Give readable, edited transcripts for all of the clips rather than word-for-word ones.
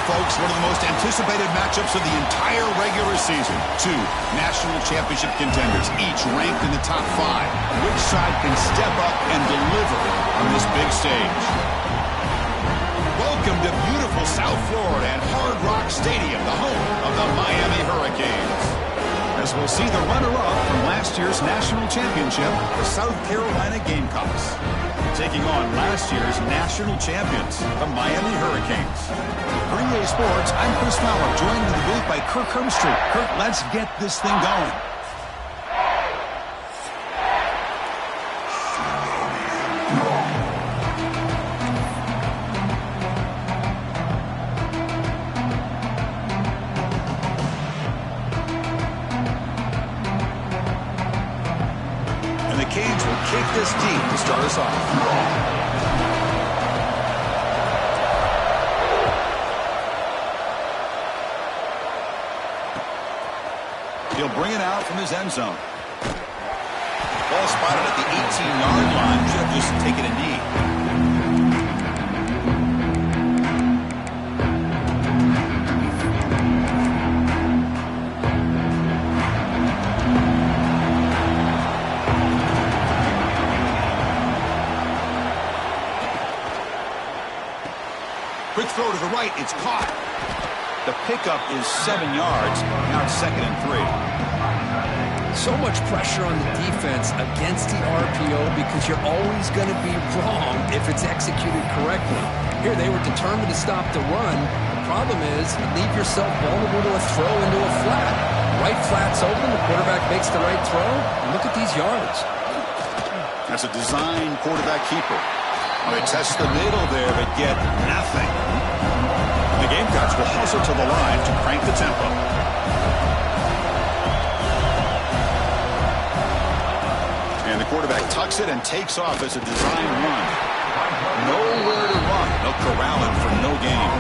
folks, one of the most anticipated matchups of the entire regular season. Two national championship contenders, each ranked in the top 5. Which side can step up and deliver on this big stage? Welcome to beautiful South Florida and Hard Rock Stadium, the home of the Miami Hurricanes. As we'll see the runner-up from last year's national championship, the South Carolina Gamecocks, taking on last year's national champions, the Miami Hurricanes. For EA Sports, I'm Chris Fowler, joined in the booth by Kirk Hermstreet. Kirk, let's get this thing going. And the Canes will kick this deep to start us off. He'll bring it out from his end zone. Ball spotted at the 18-yard line. Should have just taken a knee. Quick throw to the right. It's caught. The pickup is 7 yards. Now it's 2nd and 3. So much pressure on the defense against the RPO because you're always going to be wrong if it's executed correctly. Here they were determined to stop the run. The problem is you leave yourself vulnerable to a throw into a flat. Right flat's open. The quarterback makes the right throw. And look at these yards. That's a design quarterback keeper. They test the middle there, but get nothing. The Gamecocks will hustle to the line to crank the tempo. And the quarterback tucks it and takes off as a design run. Nowhere to run. They'll corral him for no gain.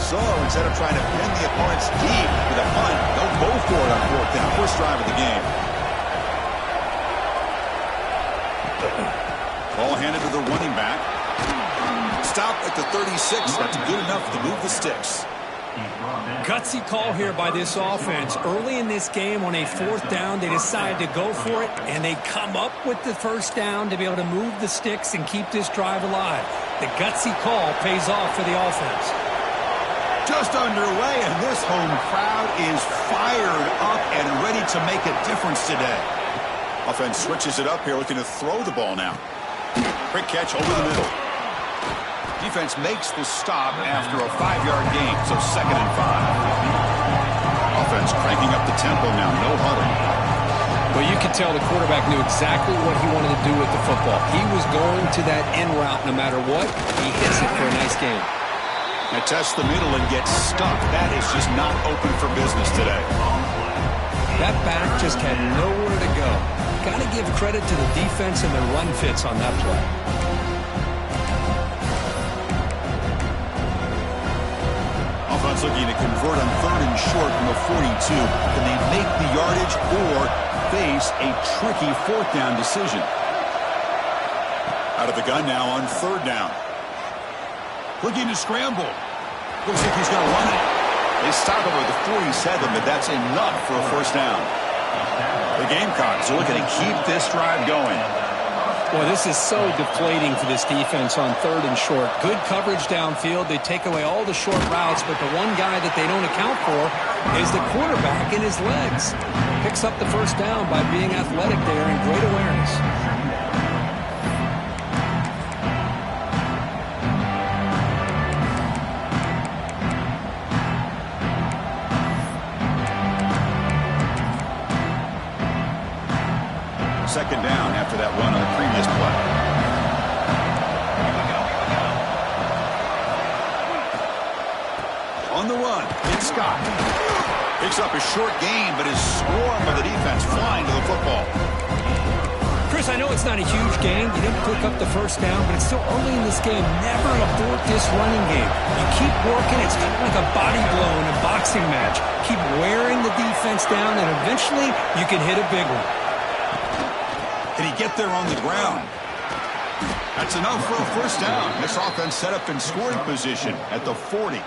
So instead of trying to pin the opponents deep with a punt, they'll go for it on 4th down. First drive of the game. Ball handed to the running back. Stop at the 36. That's good enough to move the sticks. Gutsy call here by this offense. Early in this game on a 4th down, they decide to go for it, and they come up with the first down to be able to move the sticks and keep this drive alive. The gutsy call pays off for the offense. Just underway, and this home crowd is fired up and ready to make a difference today. Offense switches it up here, looking to throw the ball now. Quick catch over the middle. Defense makes the stop after a 5-yard gain, so 2nd and 5. Offense cranking up the tempo now, no huddle. Well, you can tell the quarterback knew exactly what he wanted to do with the football. He was going to that in route no matter what. He hits it for a nice game. They test the middle and get stuck. That is just not open for business today. That back just had nowhere to go. Got to give credit to the defense and their run fits on that play. Offense looking to convert on 3rd and short from the 42. Can they make the yardage or face a tricky 4th down decision? Out of the gun now on 3rd down. Looking to scramble. Looks like he's going to run it. They stop over the 47, but that's enough for a first down. The Gamecocks are looking to keep this drive going. Boy, this is so deflating for this defense on 3rd and short. Good coverage downfield. They take away all the short routes, but the one guy that they don't account for is the quarterback in his legs. Picks up the first down by being athletic there and great awareness. Second down after that run on the previous play. On the run, it's Scott. Picks up a short gain, but is swarmed by the defense flying to the football. Chris, I know it's not a huge gain. You didn't pick up the first down, but it's still early in this game. Never abort this running game. You keep working. It's kind of like a body blow in a boxing match. Keep wearing the defense down, and eventually you can hit a big one. Can he get there on the ground? That's enough for a first down. This offense set up in scoring position at the 40.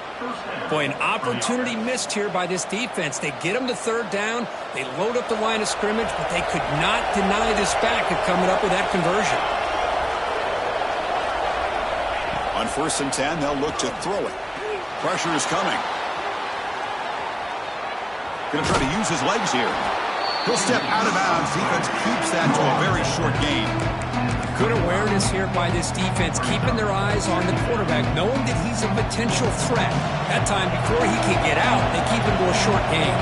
Boy, an opportunity missed here by this defense. They get them to third down. They load up the line of scrimmage, but they could not deny this back of coming up with that conversion. On 1st and 10, they'll look to throw it. Pressure is coming. Going to try to use his legs here. He'll step out of bounds. Defense keeps that to a very short gain. Good awareness here by this defense, keeping their eyes on the quarterback, knowing that he's a potential threat. That time, before he can get out, they keep him to a short gain.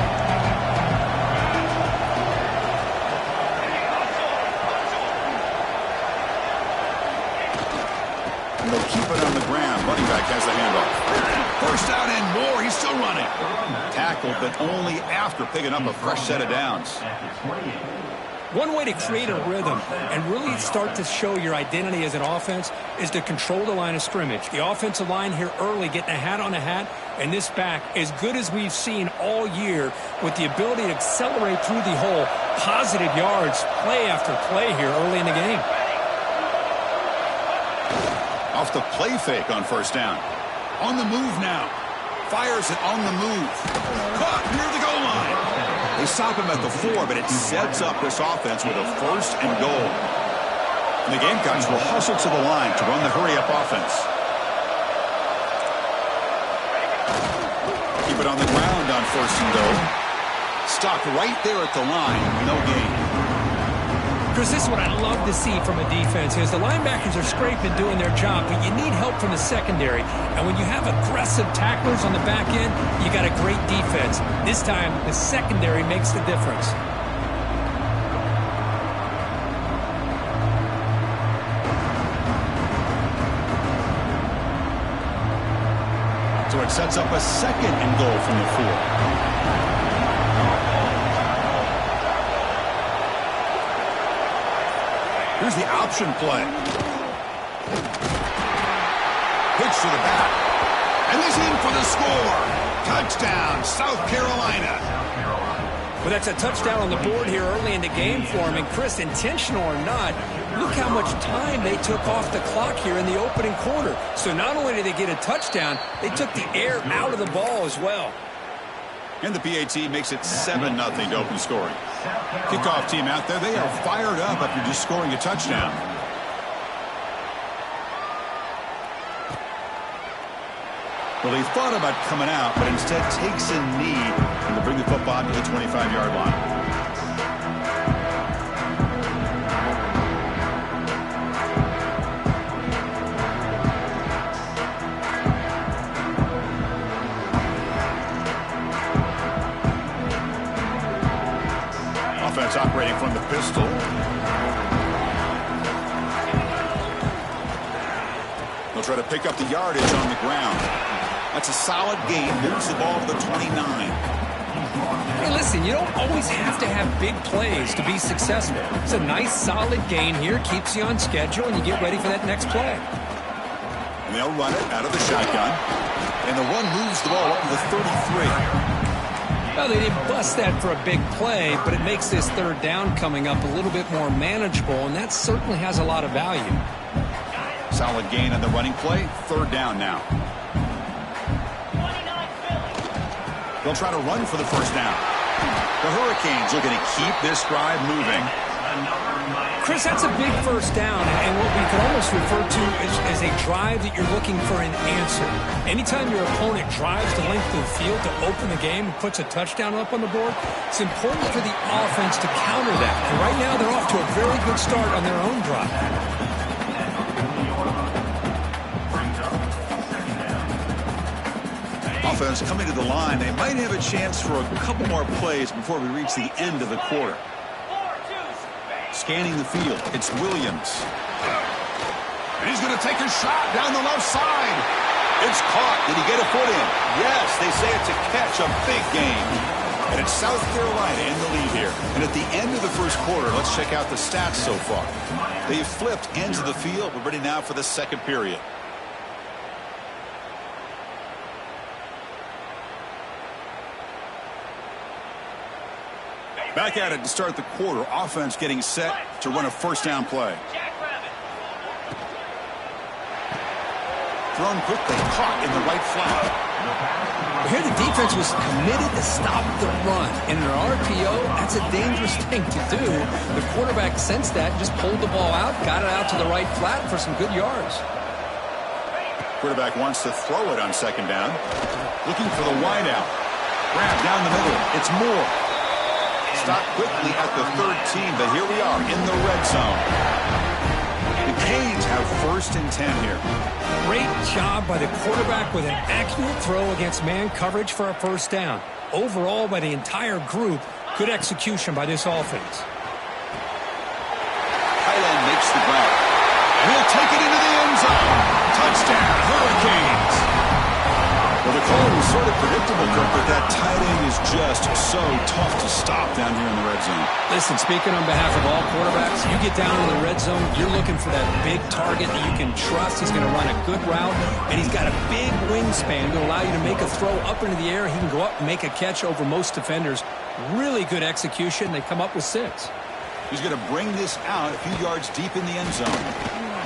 And they'll keep it on the ground. Running back has the handoff. First down and more. He's still running. Tackled, but only after picking up a fresh set of downs. One way to create a rhythm and really start to show your identity as an offense is to control the line of scrimmage. The offensive line here early getting a hat on a hat, and this back, as good as we've seen all year, with the ability to accelerate through the hole, positive yards, play after play here early in the game. Off the play fake on first down. On the move now. Fires it on the move. Caught near the goal line. They stop him at the 4, but it sets up this offense with a 1st and goal. And the Gamecocks will hustle to the line to run the hurry-up offense. Keep it on the ground on 1st and goal. Stopped right there at the line. No gain. Chris, this is what I love to see from a defense is the linebackers are scraping, doing their job, but you need help from the secondary. And when you have aggressive tacklers on the back end, you got a great defense. This time, the secondary makes the difference. So it sets up a 2nd and goal from the 4. Here's the option play. Pitch to the back. And he's in for the score. Touchdown, South Carolina. Well, that's a touchdown on the board here early in the game for him. And Chris, intentional or not, look how much time they took off the clock here in the opening quarter. So not only did they get a touchdown, they took the air out of the ball as well. And the PAT makes it 7-0 to open scoring. Kickoff team out there, they are fired up after just scoring a touchdown. Well, he thought about coming out, but instead takes a knee and to bring the football to the 25-yard line. Offense operating from the pistol. They'll try to pick up the yardage on the ground. That's a solid gain. Moves the ball to the 29. Hey, listen, you don't always have to have big plays to be successful. It's a nice, solid gain here. Keeps you on schedule, and you get ready for that next play. And they'll run it out of the shotgun. And the run moves the ball up to the 33. Well, they didn't bust that for a big play, but it makes this third down coming up a little bit more manageable, and that certainly has a lot of value. Solid gain on the running play. Third down now. They'll try to run for the first down. The Hurricanes looking to keep this drive moving. Chris, that's a big first down, and what we could almost refer to as a drive that you're looking for an answer. Anytime your opponent drives the length of the field to open the game and puts a touchdown up on the board, it's important for the offense to counter that. And right now, they're off to a very good start on their own drive. Offense coming to the line. They might have a chance for a couple more plays before we reach the end of the quarter. Scanning the field, it's Williams. And he's going to take a shot down the left side. It's caught. Did he get a foot in? Yes, they say it's a catch, a big gain. And it's South Carolina in the lead here. And at the end of the first quarter, let's check out the stats so far. They've flipped ends of the field. We're ready now for the second period. Back at it to start the quarter. Offense getting set to run a first down play. Thrown quickly, caught in the right flat. Here the defense was committed to stop the run. In an RPO, that's a dangerous thing to do. The quarterback sensed that, just pulled the ball out, got it out to the right flat for some good yards. Quarterback wants to throw it on second down. Looking for the wide out. Grab down the middle. It's Moore. Stopped quickly at the 13, but here we are in the red zone. The Canes have first and 10 here. Great job by the quarterback with an accurate throw against man coverage for a first down. Overall, by the entire group, good execution by this offense. Highland makes the grab. We'll take it into the end zone. Touchdown, Hurricanes. Well, the call was sort of predictable, Kirk, but that tight end is just so tough to stop down here in the red zone. Listen, speaking on behalf of all quarterbacks, you get down in the red zone, you're looking for that big target that you can trust. He's going to run a good route, and he's got a big wingspan to allow you to make a throw up into the air. He can go up and make a catch over most defenders. Really good execution. They come up with 6. He's going to bring this out a few yards deep in the end zone.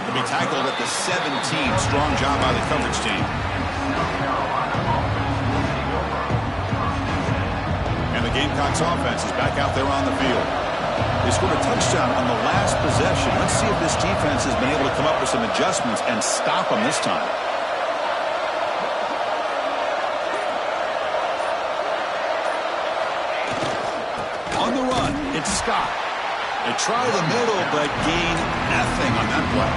He'll be tackled at the 17. Strong job by the coverage team. And the Gamecocks offense is back out there on the field. They scored a touchdown on the last possession. Let's see if this defense has been able to come up with some adjustments and stop them this time. On the run, it's Scott. They try the middle, but gain nothing on that play.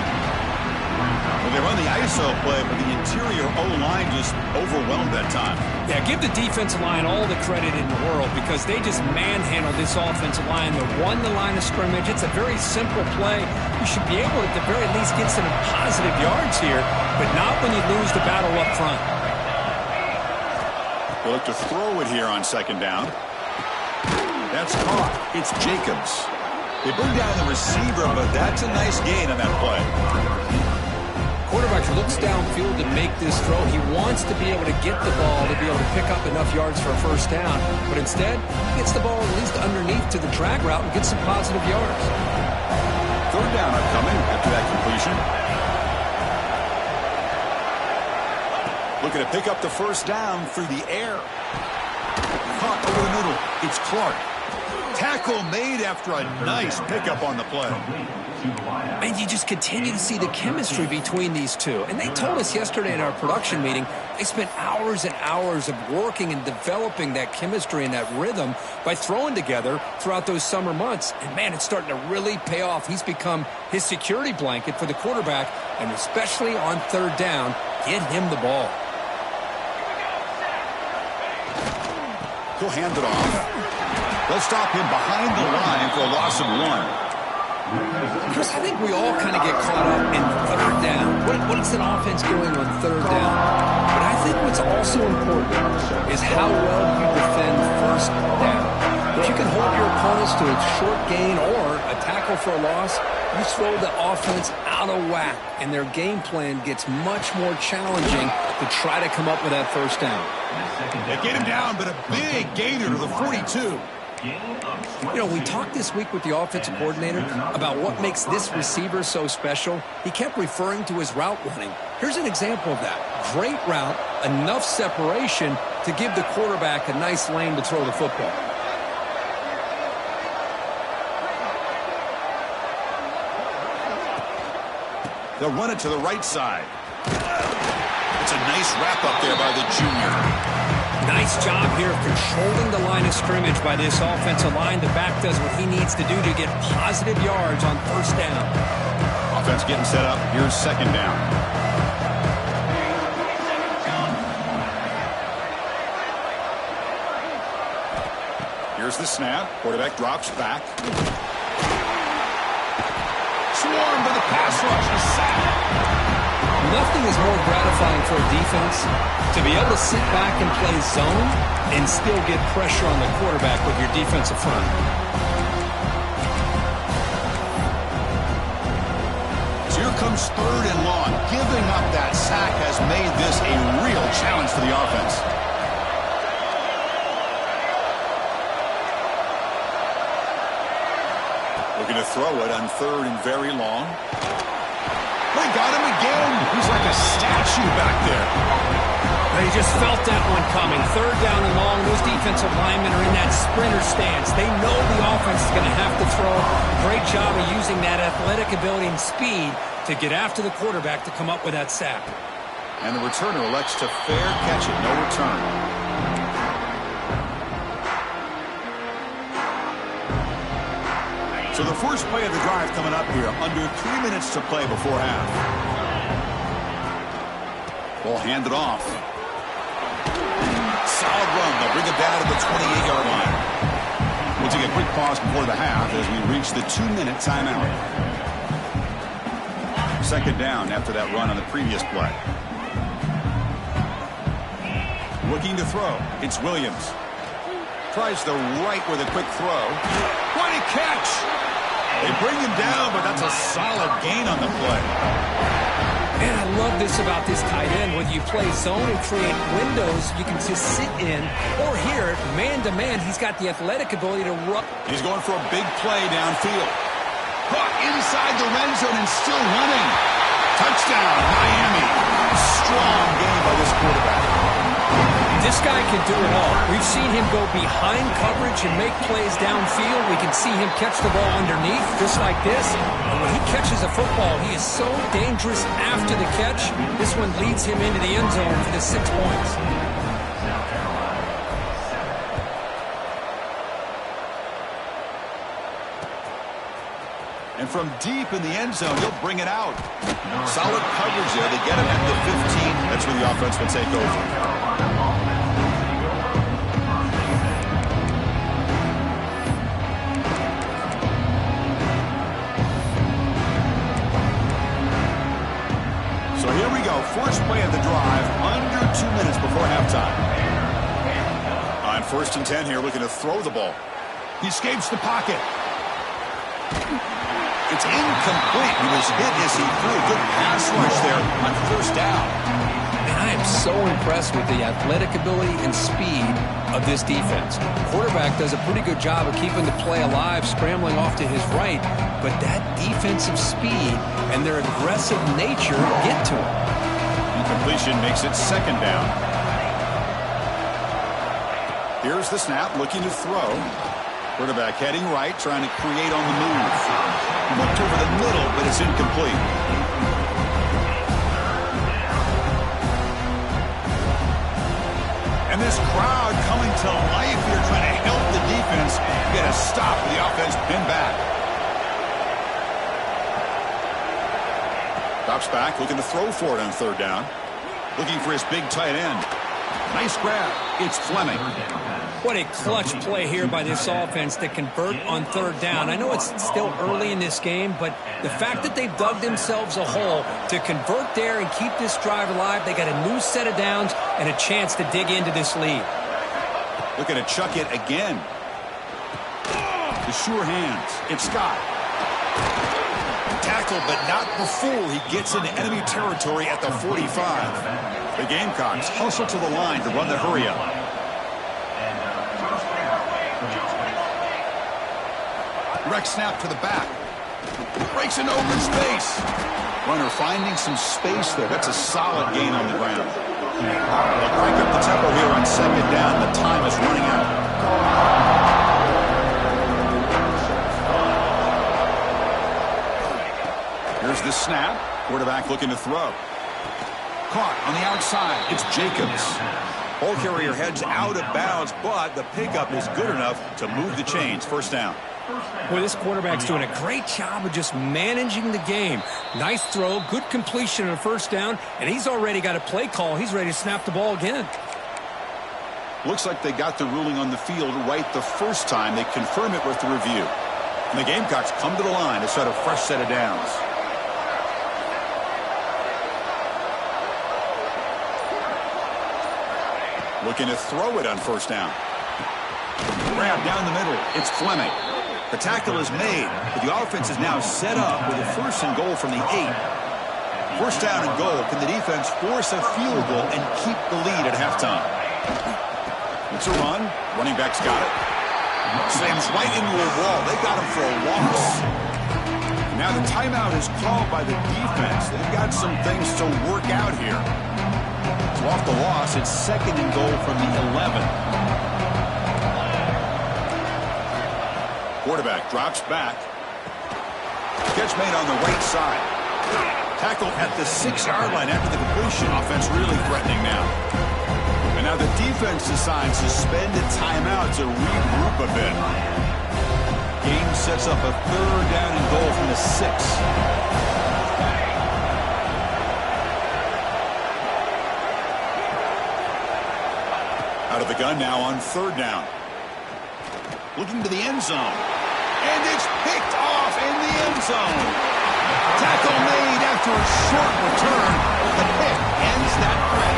Well, they run the ISO play, but the interior O-line just overwhelmed that time. Yeah, give the defensive line all the credit in the world because they just manhandled this offensive line. They won the line of scrimmage. It's a very simple play. You should be able to, at the very least, get some positive yards here, but not when you lose the battle up front. They'll look to throw it here on second down. That's caught. It's Jacobs. They bring down the receiver, but that's a nice gain on that play. Quarterback looks downfield to make this throw. He wants to be able to get the ball to be able to pick up enough yards for a first down, but instead, he gets the ball at least underneath to the drag route and gets some positive yards. Third down upcoming after that completion. Looking to pick up the first down through the air. Caught over the middle. It's Clark. Tackle made after a nice pickup on the play. And you just continue to see the chemistry between these two. And they told us yesterday in our production meeting, they spent hours and hours of working and developing that chemistry and that rhythm by throwing together throughout those summer months. And, man, it's starting to really pay off. He's become his security blanket for the quarterback, and especially on third down, get him the ball. He'll hand it off. They'll stop him behind the line for a loss of 1. Chris, I think we all kind of get caught up in third down. What is an offense doing on third down? But I think what's also important is how well you defend first down. If you can hold your opponents to a short gain or a tackle for a loss, you throw the offense out of whack, and their game plan gets much more challenging to try to come up with that first down. They get him down, but a big gainer to the 42. You know, we talked this week with the offensive coordinator about what makes this receiver so special. He kept referring to his route running. Here's an example of that. Great route, enough separation to give the quarterback a nice lane to throw the football. They'll run it to the right side. It's a nice wrap up there by the junior. Nice job here of controlling the line of scrimmage by this offensive line. The back does what he needs to do to get positive yards on first down. Offense getting set up. Here's second down. Here's the snap. Quarterback drops back. Swarmed by the pass rush. He's sacked. Nothing is more gratifying for a defense to be able to sit back and play zone and still get pressure on the quarterback with your defensive front. So here comes 3rd and long. Giving up that sack has made this a real challenge for the offense. Looking to throw it on 3rd and very long. They got him again. He's like a statue back there. They just felt that one coming. 3rd down and long. Those defensive linemen are in that sprinter stance. They know the offense is going to have to throw. Great job of using that athletic ability and speed to get after the quarterback to come up with that sack. And the returner elects to fair catch it. No return. So the first play of the drive coming up here. Under 3 minutes to play before half. Ball handed off. Solid run. They'll bring it down to the 28-yard line. We'll take a quick pause before the half as we reach the 2-minute timeout. 2nd down after that run on the previous play. Looking to throw. It's Williams. Tries the right with a quick throw. What a catch! They bring him down, but that's a solid gain on the play. Man, I love this about this tight end. Whether you play zone and create windows you can just sit in, or here, man-to-man, he's got the athletic ability to run. He's going for a big play downfield. Caught inside the red zone and still running. Touchdown, Miami. Strong game by this quarterback. This guy can do it all. We've seen him go behind coverage and make plays downfield. We can see him catch the ball underneath, just like this. And when he catches a football, he is so dangerous after the catch. This one leads him into the end zone for the 6 points. And from deep in the end zone, he'll bring it out. Solid coverage there. They get him at the 15. That's where the offense will take over. So here we go. First play of the drive. Under 2 minutes before halftime. On 1st and 10 here, looking to throw the ball. He escapes the pocket. It's incomplete. He was hit as he threw a good pass rush there on 1st down. And I am so impressed with the athletic ability and speed of this defense. Quarterback does a pretty good job of keeping the play alive, scrambling off to his right, but that defensive speed and their aggressive nature get to him. Incompletion makes it 2nd down. Here's the snap, looking to throw. Quarterback heading right, trying to create on the move. Looked over the middle, but it's incomplete. And this crowd coming to life here, trying to help the defense get a stop with the offense pinned back. Drops back, looking to throw for it on 3rd down. Looking for his big tight end. Nice grab. It's Fleming. What a clutch play here by this offense to convert on 3rd down. I know it's still early in this game, but the fact that they've dug themselves a hole to convert there and keep this drive alive, they got a new set of downs and a chance to dig into this lead. Looking to chuck it again. The sure hands. It's Scott. Tackled, but not before he gets into enemy territory at the 45. The Gamecocks hustle to the line to run the hurry-up. Direct snap to the back. Breaks into open space. Runner finding some space there. That's a solid gain on the ground. They'll crank up the tempo here on 2nd down. The time is running out. Here's the snap. Quarterback looking to throw. Caught on the outside. It's Jacobs. Ball carrier heads out of bounds, but the pickup is good enough to move the chains. 1st down. Boy, this quarterback's doing a great job of just managing the game. Nice throw, good completion on 1st down, and he's already got a play call. He's ready to snap the ball again. Looks like they got the ruling on the field right the first time. They confirm it with the review. And the Gamecocks come to the line to set a fresh set of downs. Looking to throw it on first down. Grab down the middle. It's Fleming. The tackle is made, but the offense is now set up with a 1st and goal from the 8. 1st down and goal. Can the defense force a field goal and keep the lead at halftime? It's a run. Running back's got it. Slams right into a wall. They got him for a loss. Now the timeout is called by the defense. They've got some things to work out here. So off the loss, it's 2nd and goal from the 11. Quarterback drops back. Catch made on the right side. Tackle at the 6-yard line after the completion. Offense really threatening now. And now the defense decides to spend a timeout to regroup a bit. Game sets up a 3rd down and goal from the 6. Out of the gun now on 3rd down. Looking to the end zone. And it's picked off in the end zone. Tackle made after a short return. The pick ends that play.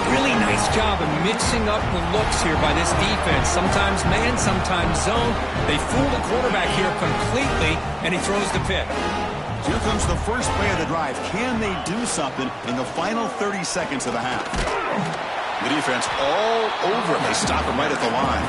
Really nice job of mixing up the looks here by this defense. Sometimes man, sometimes zone. They fool the quarterback here completely, and he throws the pick. Here comes the first play of the drive. Can they do something in the final 30 seconds of the half? The defense all over him. They stop him right at the line.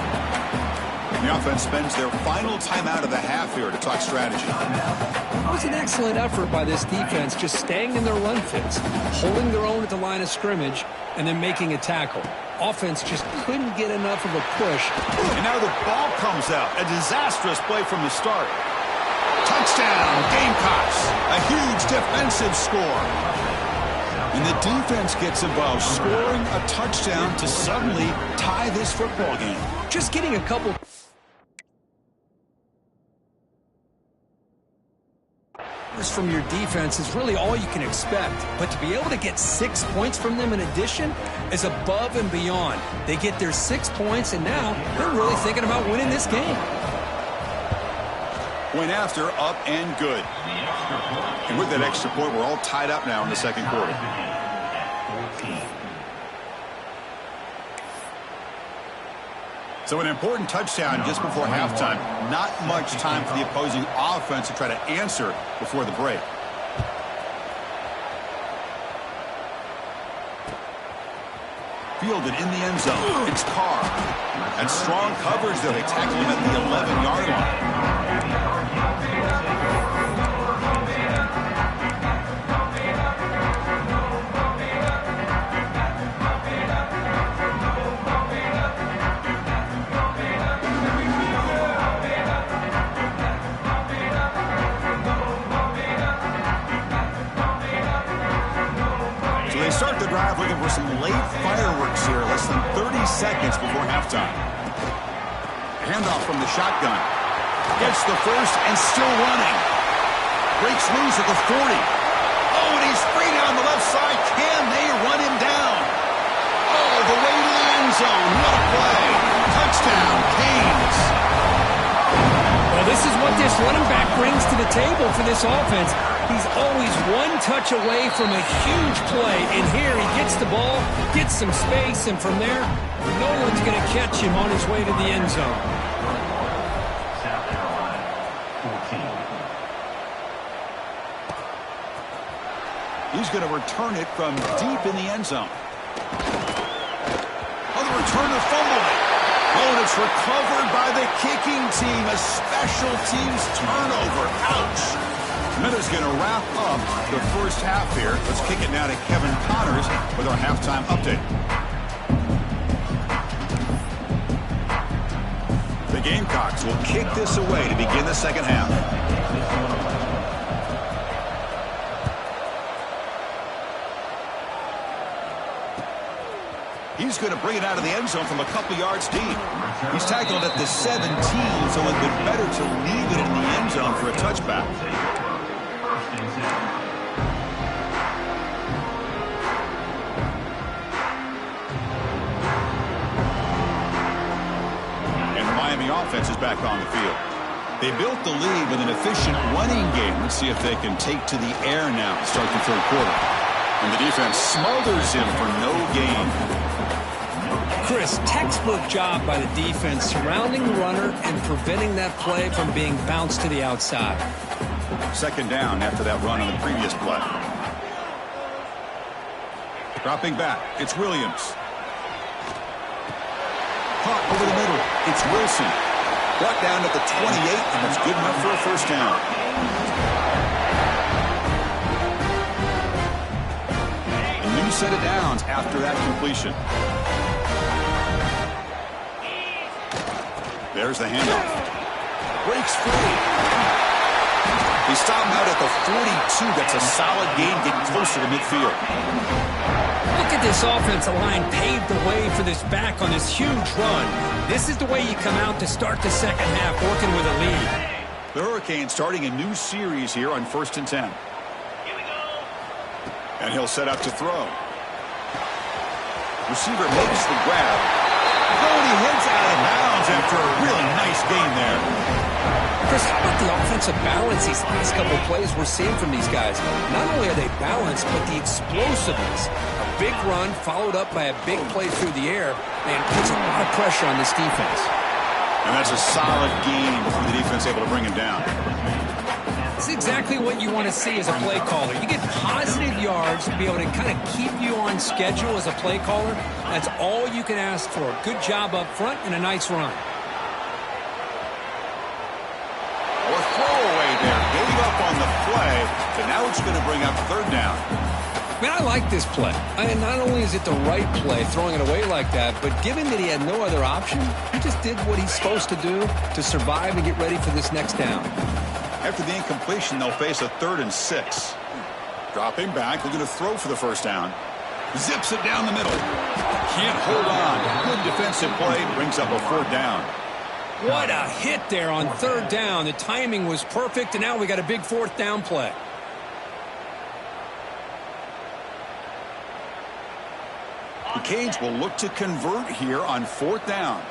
The offense spends their final timeout of the half here to talk strategy. It was an excellent effort by this defense, just staying in their run fits, holding their own at the line of scrimmage, and then making a tackle. Offense just couldn't get enough of a push. And now the ball comes out. A disastrous play from the start. Touchdown, Gamecocks. A huge defensive score. And the defense gets involved, scoring a touchdown to suddenly tie this football game. Just getting a couple from your defense is really all you can expect. But to be able to get 6 points from them in addition is above and beyond. They get their 6 points, and now they're really thinking about winning this game. Point after, up and good. And with that extra point, we're all tied up now in the 2nd quarter. So an important touchdown just before halftime. Not much time for the opposing offense to try to answer before the break. Fielded in the end zone. It's Carr. And strong coverage there. They tackle him at the 11-yard line. Start the drive looking for some late fireworks here, less than 30 seconds before halftime. Handoff from the shotgun. Gets the first and still running. Breaks loose at the 40. Oh, and he's free down the left side. Can they run him down? Oh, the way to the end zone. What a play. Touchdown, Canes. Well, this is what this running back brings to the table for this offense. He's always one touch away from a huge play, and here he gets the ball, gets some space, and from there, no one's going to catch him on his way to the end zone. He's going to return it from deep in the end zone. Oh, the returner fumbled it. Oh, and it's recovered by the kicking team. A special teams turnover. Ouch. Miller's going to wrap up the first half here. Let's kick it now to Kevin Connors with our halftime update. The Gamecocks will kick this away to begin the second half. He's going to bring it out of the end zone from a couple yards deep. He's tackled at the 17, so it would be better to leave it in the end zone for a touchback. And the Miami offense is back on the field. They built the lead with an efficient running game. Let's see if they can take to the air now to start the third quarter. And the defense smothers him for no gain. Chris, textbook job by the defense surrounding the runner and preventing that play from being bounced to the outside. Second down after that run on the previous play. Dropping back, it's Williams. Caught over the middle, it's Wilson. Brought down at the 28, and that's good enough for a first down. A new set of downs after that completion. There's the handoff. Breaks free. He stopped him out at the 42. That's a solid gain, getting closer to midfield. Look at this offensive line paved the way for this back on this huge run. This is the way you come out to start the second half, working with a lead. The Hurricanes starting a new series here on 1st and 10. And he'll set up to throw. Receiver makes the grab. Oh, he heads out of bounds after a really nice gain there. Chris, how about the offensive balance these last couple of plays we're seeing from these guys? Not only are they balanced, but the explosiveness. A big run followed up by a big play through the air, and puts a lot of pressure on this defense. And that's a solid gain from the defense able to bring him down. It's exactly what you want to see as a play caller. You get positive yards to be able to kind of keep you on schedule as a play caller. That's all you can ask for. Good job up front and a nice run. Or throwaway there. Gave up on the play, but now it's going to bring up third down. Man, I like this play. Not only is it the right play, throwing it away like that, but given that he had no other option, he just did what he's supposed to do to survive and get ready for this next down. After the incompletion, they'll face a 3rd and 6. Dropping back, looking to throw for the first down. Zips it down the middle. Can't hold on. Good defensive play, brings up a 4th down. What a hit there on 3rd down. The timing was perfect, and now we got a big 4th down play. The Canes will look to convert here on 4th down.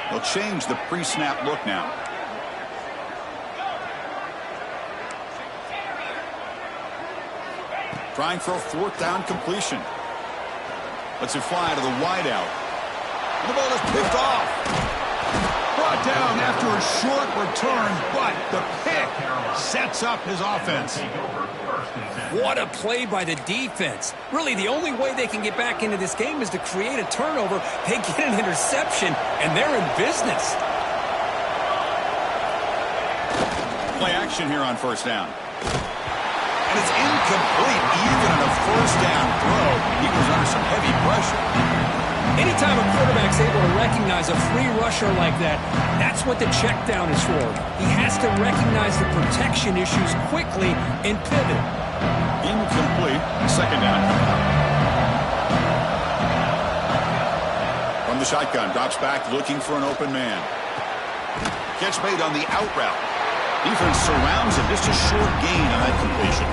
They'll change the pre-snap look now. Trying for a 4th down completion. Lets it fly to the wideout. The ball is picked off. Brought down after a short return, but the pick sets up his offense. What a play by the defense. Really, the only way they can get back into this game is to create a turnover. They get an interception, and they're in business. Play action here on 1st down. And it's incomplete, even on a 1st down throw. He was under some heavy pressure. Anytime a quarterback's able to recognize a free rusher like that, that's what the check down is for. He has to recognize the protection issues quickly and pivot. Incomplete. 2nd down. From the shotgun, drops back looking for an open man. Catch made on the out route. Defense surrounds him. Just a short gain on that completion.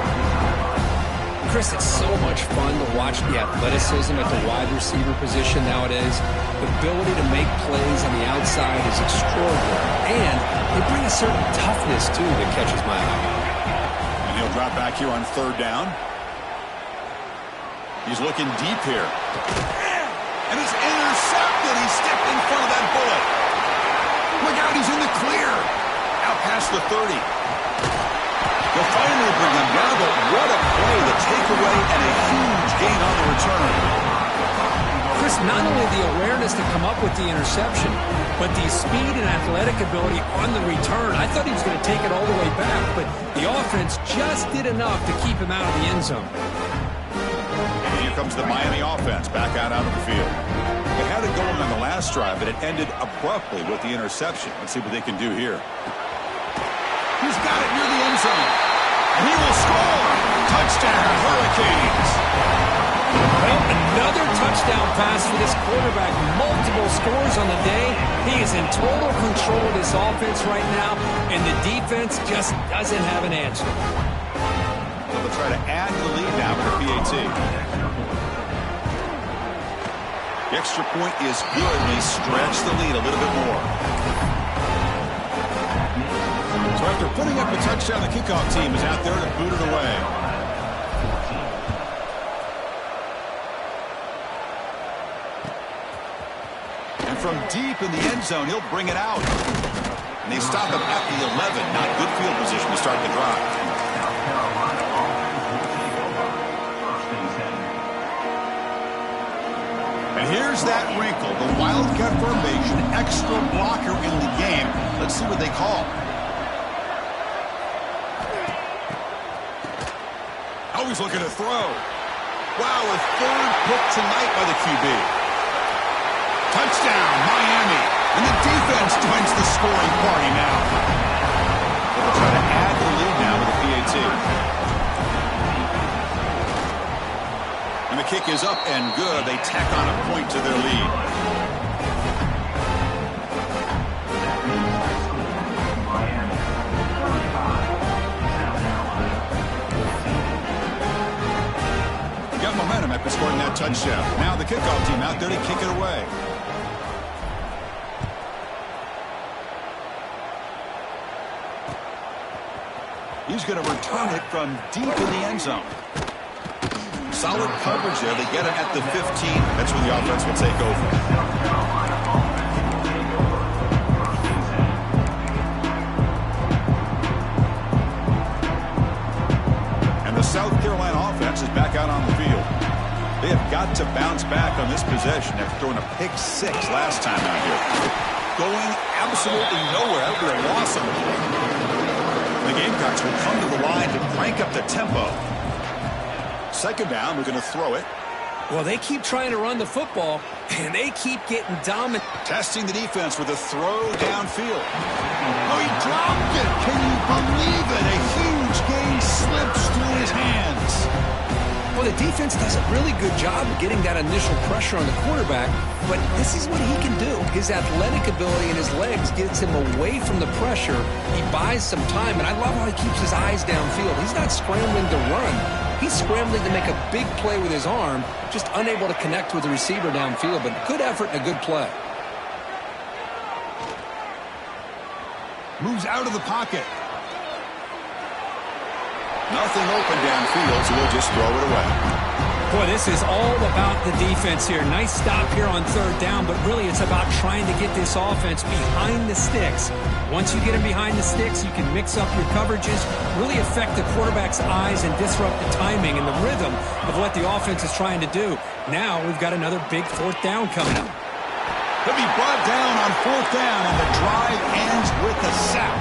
Chris, it's so much fun to watch the athleticism at the wide receiver position nowadays. The ability to make plays on the outside is extraordinary. And they bring a certain toughness, too, that catches my eye. And he'll drop back here on 3rd down. He's looking deep here. And it's intercepted. He stepped in front of that bullet. Look out, he's in the clear. Out past the 30. They'll finally bring him down, but what a play, the takeaway, and a huge gain on the return. Chris, not only the awareness to come up with the interception, but the speed and athletic ability on the return. I thought he was going to take it all the way back, but the offense just did enough to keep him out of the end zone. And here comes the Miami offense back out onto the field. They had it going on the last drive, but it ended abruptly with the interception. Let's see what they can do here. He's got it near the end zone. And he will score. Touchdown, Hurricanes. Well, another touchdown pass for this quarterback. Multiple scores on the day. He is in total control of this offense right now, and the defense just doesn't have an answer. So they'll try to add to the lead now with a PAT. The extra point is good. They stretch the lead a little bit more. So after putting up a touchdown, the kickoff team is out there to boot it away. from deep in the end zone. He'll bring it out. And they stop him at the 11. Not good field position to start the drive. And here's that wrinkle, the Wildcat formation, extra blocker in the game. Let's see what they call. Always looking to throw. Wow, a third pick tonight by the QB. Touchdown, Miami. And the defense joins the scoring party now. They'll try to add the lead now with the PAT. And the kick is up and good. They tack on a point to their lead. Got momentum after scoring that touchdown. Now the kickoff team out there to kick it away. He's going to return it from deep in the end zone. Solid coverage there. They get him at the 15. That's when the offense will take over. And the South Carolina offense is back out on the field. They have got to bounce back on this possession after throwing a pick 6 last time out here. Going absolutely nowhere. That would be a loss on the play. The Gamecocks will come to the line to crank up the tempo. Second down, we're going to throw it. Well, they keep trying to run the football, and they keep getting dominant. Testing the defense with a throw downfield. Oh, he dropped it. Can you believe it? A huge gain slips through his hands. Well, the defense does a really good job of getting that initial pressure on the quarterback, but this is what he can do. His athletic ability and his legs gets him away from the pressure. He buys some time, and I love how he keeps his eyes downfield. He's not scrambling to run. He's scrambling to make a big play with his arm, just unable to connect with the receiver downfield, but good effort and a good play. Moves out of the pocket. Nothing open downfield, so we'll just throw it away. Boy, this is all about the defense here. Nice stop here on third down, but really it's about trying to get this offense behind the sticks. Once you get them behind the sticks, you can mix up your coverages, really affect the quarterback's eyes and disrupt the timing and the rhythm of what the offense is trying to do. Now we've got another big fourth down coming up. He'll be brought down on fourth down, and the drive ends with a sack.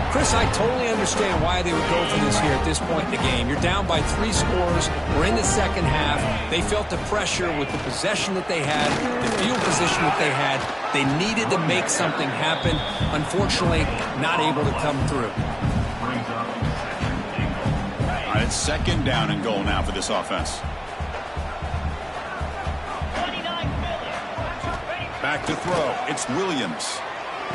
Chris, I totally understand why they would go for this here at this point in the game. You're down by 3 scores. We're in the second half. They felt the pressure with the possession that they had, the field position that they had. They needed to make something happen. Unfortunately, not able to come through. All right, it's second down and goal now for this offense. Back to throw. It's Williams.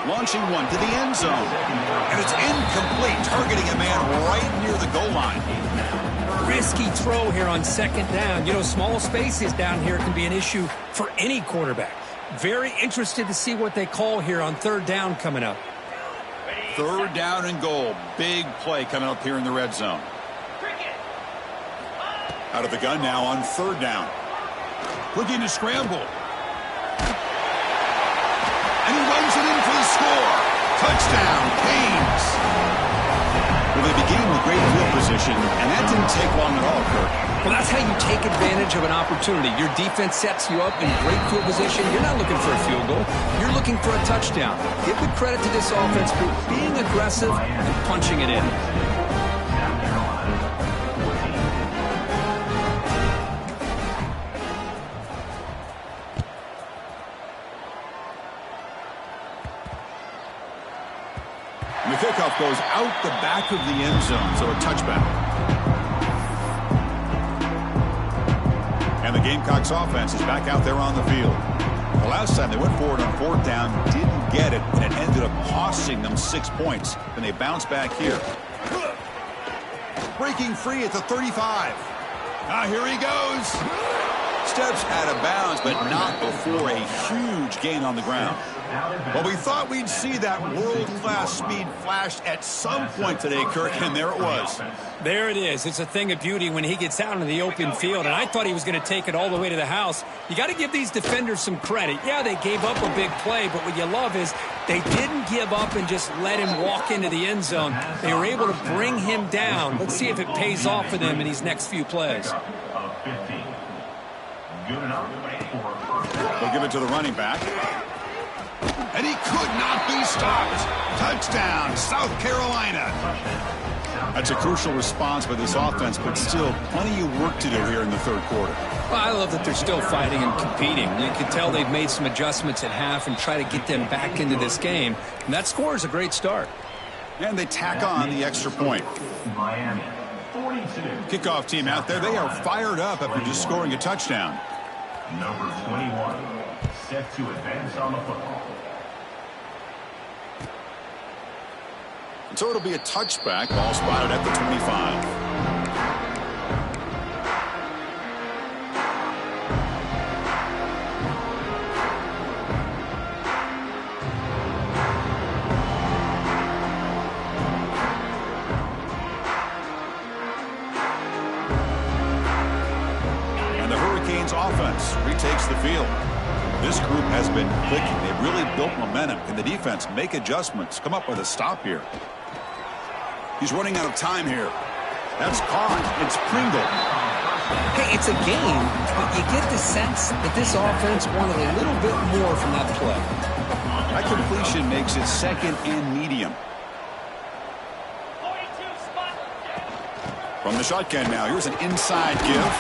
Launching one to the end zone. And it's incomplete, targeting a man right near the goal line. Risky throw here on second down. You know, small spaces down here can be an issue for any quarterback. Very interested to see what they call here on third down coming up. Third down and goal. Big play coming up here in the red zone. Out of the gun now on third down. Looking to scramble. And he runs it in for the score. Touchdown, Canes. Well, they began with great field position, and that didn't take long at all, Kirk. Well, that's how you take advantage of an opportunity. Your defense sets you up in great field position. You're not looking for a field goal. You're looking for a touchdown. Give the credit to this offense for being aggressive and punching it in. And the kickoff goes out the back of the end zone, so a touchback. And the Gamecocks offense is back out there on the field. The last time they went forward on fourth down, didn't get it, and it ended up costing them 6 points. And they bounce back here. Breaking free at the 35. Now here he goes. Steps out of bounds, but not before a huge gain on the ground. Well, we thought we'd see that world-class speed flash at some point today, Kirk, and there it was. There it is. It's a thing of beauty when he gets out into the open field, and I thought he was going to take it all the way to the house. You got to give these defenders some credit. Yeah, they gave up a big play, but what you love is they didn't give up and just let him walk into the end zone. They were able to bring him down. Let's see if it pays off for them in these next few plays. They'll give it to the running back. And he could not be stopped. Touchdown, South Carolina. That's a crucial response by this offense, but still plenty of work to do here in the third quarter. Well, I love that they're still fighting and competing. You can tell they've made some adjustments at half and try to get them back into this game. And that score is a great start. And they tack on the extra point. Miami, 42. Kickoff team out there, they are fired up after just scoring a touchdown. Number 21, set to advance on the football. So it'll be a touchback, ball spotted at the 25. And the Hurricanes offense retakes the field. This group has been clicking. They've really built momentum. Can the defense make adjustments? Come up with a stop here. He's running out of time here. That's caught. It's Pringle. Hey, it's a game, but you get the sense that this offense wanted a little bit more from that play. That completion makes it second and medium. From the shotgun now, here's an inside give.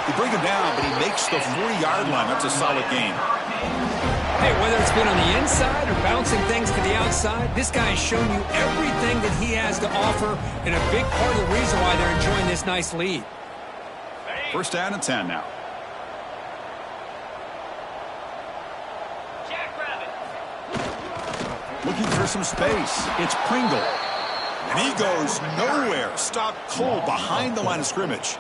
They bring him down, but he makes the 40-yard line. That's a solid game. Hey, whether it's been on the inside or bouncing things to the outside, this guy has shown you everything that he has to offer, and a big part of the reason why they're enjoying this nice lead. First down and 10 now. Looking for some space. It's Pringle. And he goes nowhere. Stop cold behind the line of scrimmage.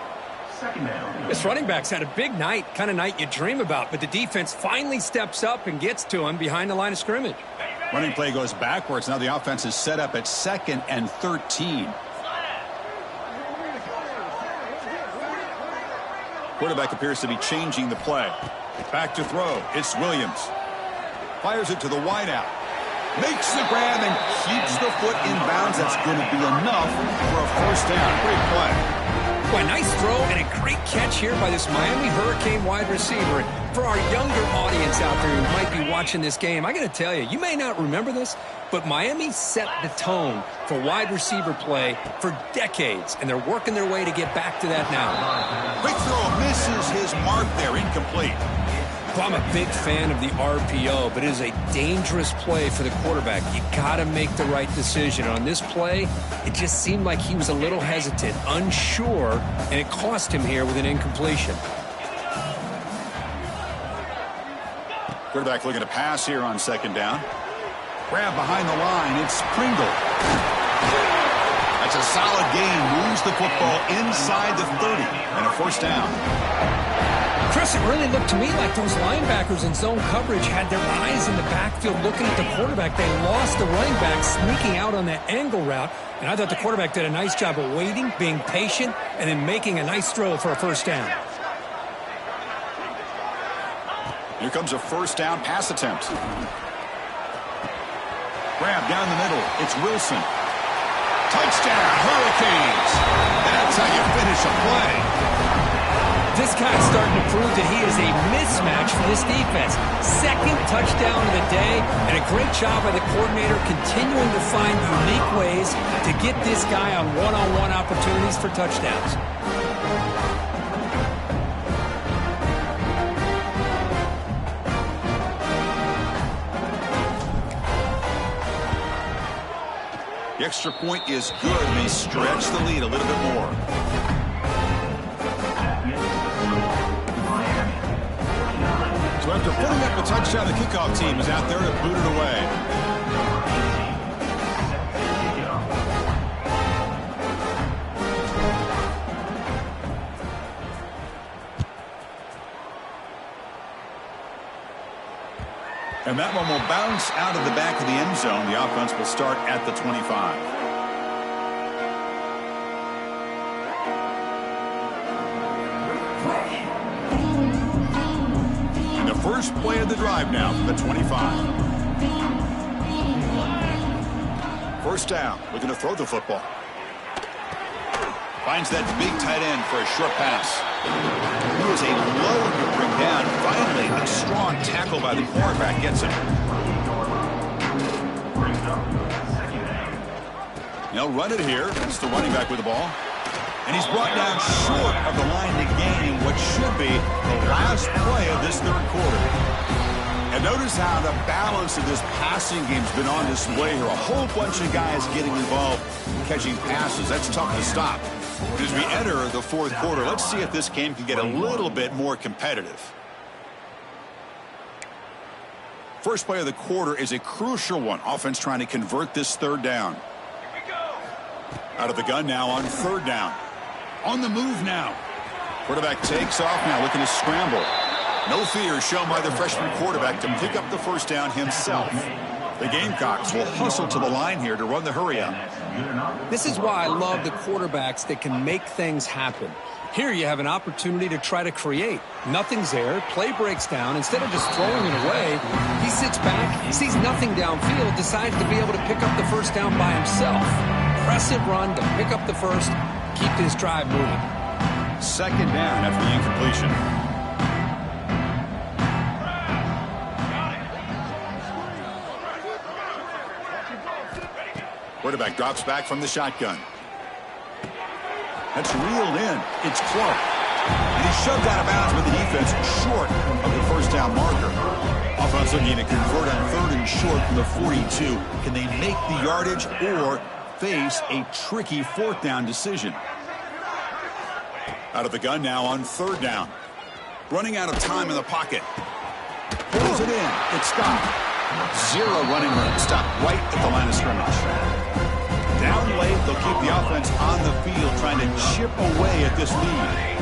This running back's had a big night, kind of night you dream about, but the defense finally steps up and gets to him behind the line of scrimmage. Running play goes backwards. Now the offense is set up at 2nd and 13. Quarterback appears to be changing the play. Back to throw. It's Williams. Fires it to the wideout. Makes the grab and keeps the foot in bounds. That's going to be enough for a first down. Great play. Boy, a nice throw and a great catch here by this Miami Hurricane wide receiver. And for our younger audience out there who might be watching this game, I got to tell you, you may not remember this, but Miami set the tone for wide receiver play for decades, and they're working their way to get back to that now. Quick throw misses his mark there, incomplete. Well, I'm a big fan of the RPO, but it is a dangerous play for the quarterback. You got to make the right decision. On this play, it just seemed like he was a little hesitant, unsure, and it cost him here with an incompletion. Quarterback looking to pass here on second down. Grab behind the line. It's Pringle. That's a solid gain. Moves the football inside the 30 and a first down. Chris, it really looked to me like those linebackers in zone coverage had their eyes in the backfield looking at the quarterback. They lost the running back sneaking out on that angle route, and I thought the quarterback did a nice job of waiting, being patient, and then making a nice throw for a first down. Here comes a first down pass attempt. Grab down the middle. It's Wilson. Touchdown, Hurricanes. That's how you finish a play. This guy's starting to prove that he is a mismatch for this defense. Second touchdown of the day, and a great job by the coordinator continuing to find unique ways to get this guy on one-on-one opportunities for touchdowns. The extra point is good. They stretch the lead a little bit more. So after putting up a touchdown, the kickoff team is out there to boot it away. And that one will bounce out of the back of the end zone. The offense will start at the 25. And the first play of the drive now from the 25. First down, looking to throw the football. Finds that big tight end for a short pass. He is a load to bring down. Finally, a strong tackle by the cornerback gets him. They'll run it here. It's the running back with the ball. And he's brought down short of the line to gain what should be the last play of this third quarter. And notice how the balance of this passing game's been on display here. A whole bunch of guys getting involved catching passes. That's tough to stop. As we enter the fourth quarter, let's see if this game can get a little bit more competitive. First play of the quarter is a crucial one. Offense trying to convert this third down. Out of the gun now on third down. On the move now. Quarterback takes off now, looking to scramble. No fear shown by the freshman quarterback to pick up the first down himself. The Gamecocks will hustle to the line here to run the hurry up. This is why I love the quarterbacks that can make things happen. Here you have an opportunity to try to create. Nothing's there. Play breaks down. Instead of just throwing it away, he sits back, sees nothing downfield, decides to be able to pick up the first down by himself. Impressive run to pick up the first, keep this drive moving. Second down after the incompletion. Quarterback drops back from the shotgun. That's reeled in. It's Clark. And he's shoved out of bounds with the defense short of the first down marker. Offense looking to convert on third and short from the 42. Can they make the yardage or face a tricky fourth down decision? Out of the gun now on third down. Running out of time in the pocket. Pulls it in. It's stopped. Zero running room. Stopped right at the line of scrimmage. Down late, they'll keep the offense on the field trying to chip away at this lead.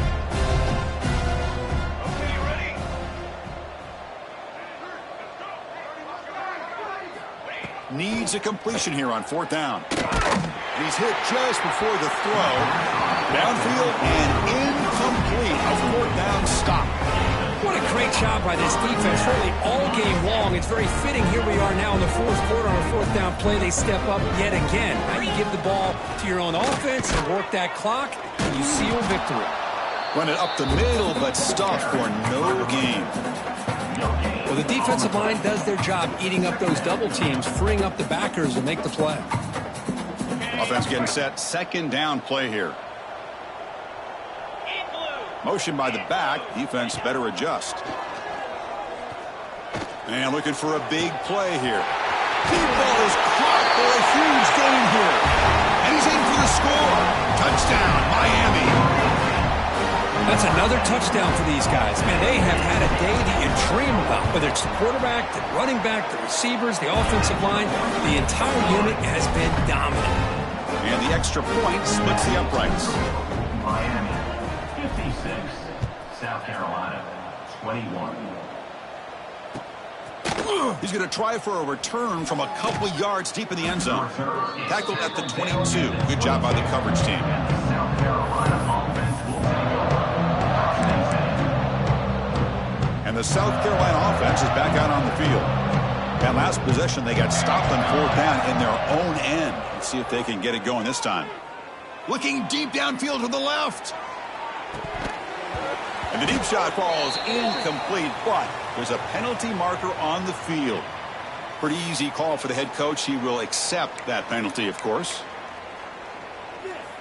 Needs a completion here on fourth down. And he's hit just before the throw. Downfield and incomplete. A fourth down stop. What a great job by this defense, really all game long. It's very fitting. Here we are now in the fourth quarter on a fourth down play. They step up yet again. Now you give the ball to your own offense and work that clock, and you seal victory. Run it up the middle, but stuffed for no gain. Well, the defensive line does their job eating up those double teams, freeing up the backers to make the play. Offense getting set. Second down play here. Motion by the back. Defense better adjust. And looking for a big play here. Deep ball is caught for a huge gain here. And he's in for the score. Touchdown, Miami. That's another touchdown for these guys. Man, they have had a day that you dream about. Whether it's the quarterback, the running back, the receivers, the offensive line, the entire unit has been dominant. And the extra point splits the uprights. Miami, 56. South Carolina, 21. He's going to try for a return from a couple yards deep in the end zone. Tackled at the 22. Good job by the coverage team. South Carolina offense will and the South Carolina offense is back out on the field. That last possession, they got stopped on fourth down in their own end. Let's see if they can get it going this time. Looking deep downfield to the left. And the deep shot falls incomplete, but there's a penalty marker on the field. Pretty easy call for the head coach. He will accept that penalty, of course.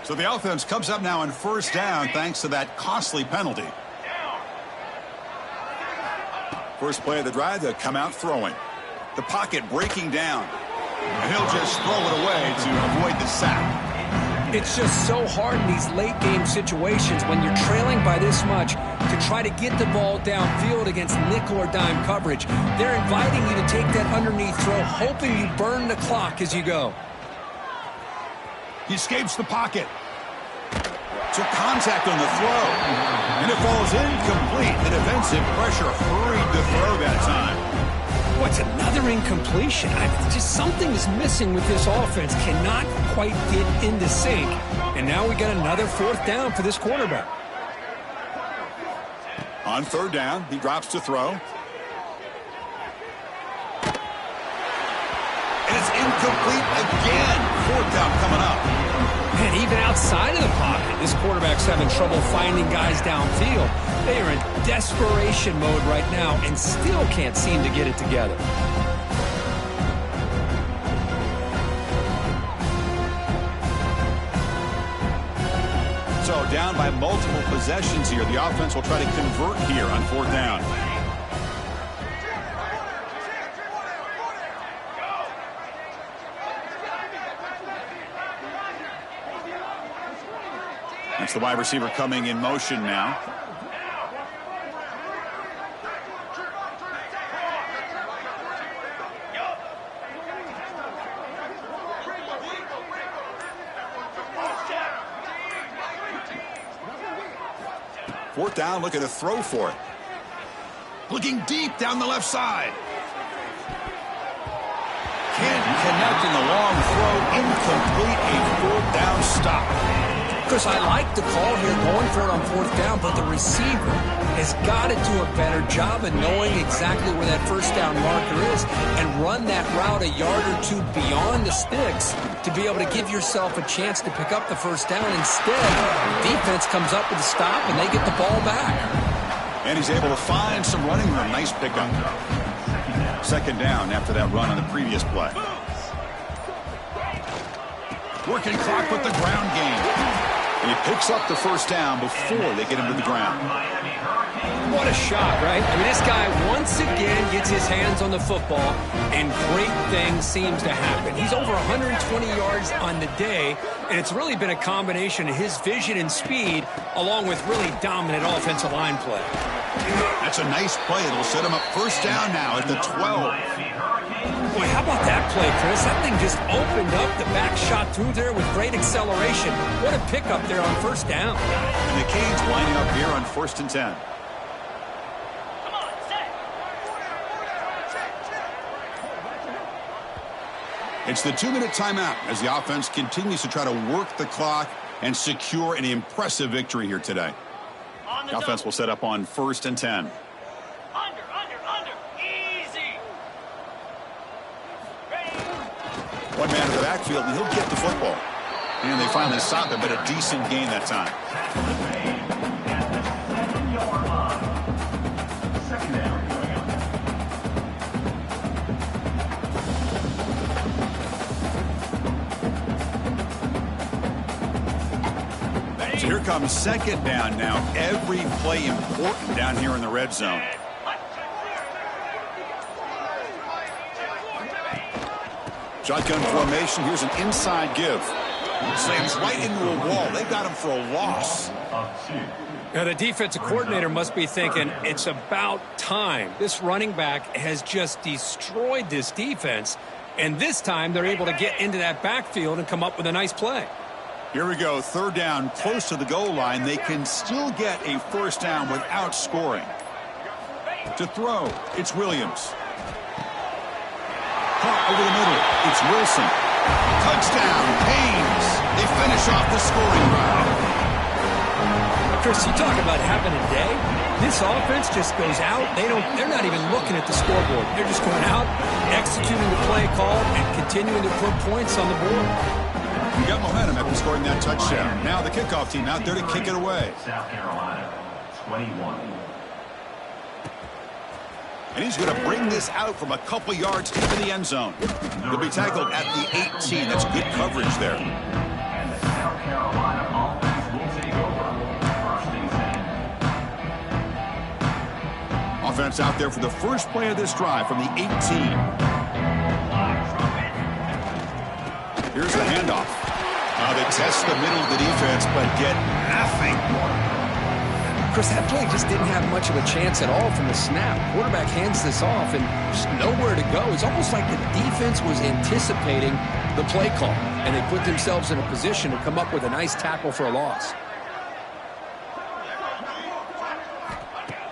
So the offense comes up now on first down thanks to that costly penalty. First play of the drive, they'll come out throwing. The pocket breaking down. And he'll just throw it away to avoid the sack. It's just so hard in these late game situations when you're trailing by this much to try to get the ball downfield against nickel or dime coverage. They're inviting you to take that underneath throw, hoping you burn the clock as you go. He escapes the pocket. Took contact on the throw. And it falls incomplete. The defensive pressure hurried the throw that time. What's another incompletion? Just something is missing with this offense. Cannot quite get into sync. And now we got another 4th down for this quarterback. On 3rd down, he drops to throw. And it's incomplete again. 4th down coming up. And even outside of the pocket, this quarterback's having trouble finding guys downfield. They are in desperation mode right now and still can't seem to get it together. So down by multiple possessions here. The offense will try to convert here on 4th down. That's the wide receiver coming in motion now. Fourth down, looking to throw for it. Looking deep down the left side. Can't connect in the long throw. Incomplete, a 4th down stop. Chris, I like the call here going for it on 4th down, but the receiver has got to do a better job of knowing exactly where that 1st down marker is and run that route a yard or 2 beyond the sticks to be able to give yourself a chance to pick up the 1st down. Instead, defense comes up with a stop and they get the ball back. And he's able to find some running room. Nice pickup. 2nd down after that run on the previous play. Working clock with the ground game. And he picks up the 1st down before they get him to the ground. What a shot, right? I mean, this guy once again gets his hands on the football, and great things seems to happen. He's over 120 yards on the day, and it's really been a combination of his vision and speed, along with really dominant offensive line play. That's a nice play. It'll set him up 1st down now at the 12. Boy, how about that play, Chris? That thing just opened up. The back shot through there with great acceleration. What a pickup there on 1st down. And the Canes lining up here on 1st and 10. It's the 2-minute timeout as the offense continues to try to work the clock and secure an impressive victory here today. The offense will set up on 1st and 10. One man to the backfield, and he'll get the football. And they finally stop it, but a decent gain that time. So here comes 2nd down now. Every play important down here in the red zone. Shotgun formation. Here's an inside give. Slams right into a wall. They got him for a loss. Now, the defensive coordinator must be thinking, it's about time. This running back has just destroyed this defense, and this time they're able to get into that backfield and come up with a nice play. Here we go. 3rd down, close to the goal line. They can still get a 1st down without scoring. To throw, it's Williams. Caught over the middle, it's Wilson. Touchdown, Canes. They finish off the scoring drive. Chris, you talk about having a day. This offense just goes out. They're not even looking at the scoreboard. They're just going out, executing the play call, and continuing to put points on the board. You got momentum after scoring that touchdown. Now the kickoff team out there to kick it away. South Carolina, 21. And he's going to bring this out from a couple yards into the end zone. He'll be tackled at the 18. That's good coverage there. And the South Carolina offense will take over. 1st and 10. Offense out there for the first play of this drive from the 18. Here's the handoff. Now they test the middle of the defense, but get nothing. Chris, that play just didn't have much of a chance at all from the snap. Quarterback hands this off and just nowhere to go. It's almost like the defense was anticipating the play call, and they put themselves in a position to come up with a nice tackle for a loss.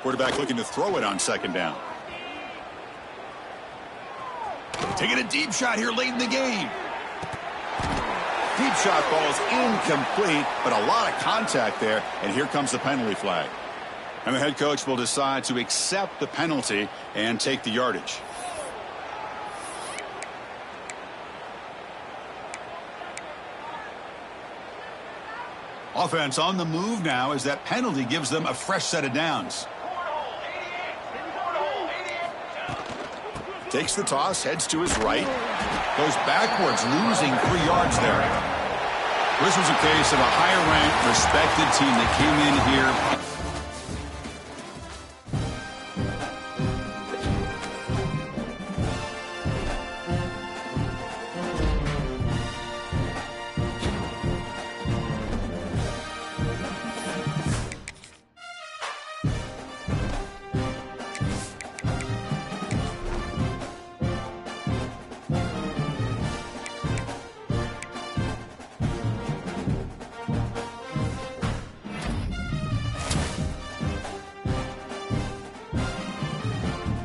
Quarterback looking to throw it on 2nd down. Taking a deep shot here late in the game. Deep shot ball is incomplete, but a lot of contact there, and here comes the penalty flag. And the head coach will decide to accept the penalty and take the yardage. Offense on the move now as that penalty gives them a fresh set of downs. Takes the toss, heads to his right. Goes backwards, losing 3 yards there. This was a case of a higher-ranked, respected team that came in here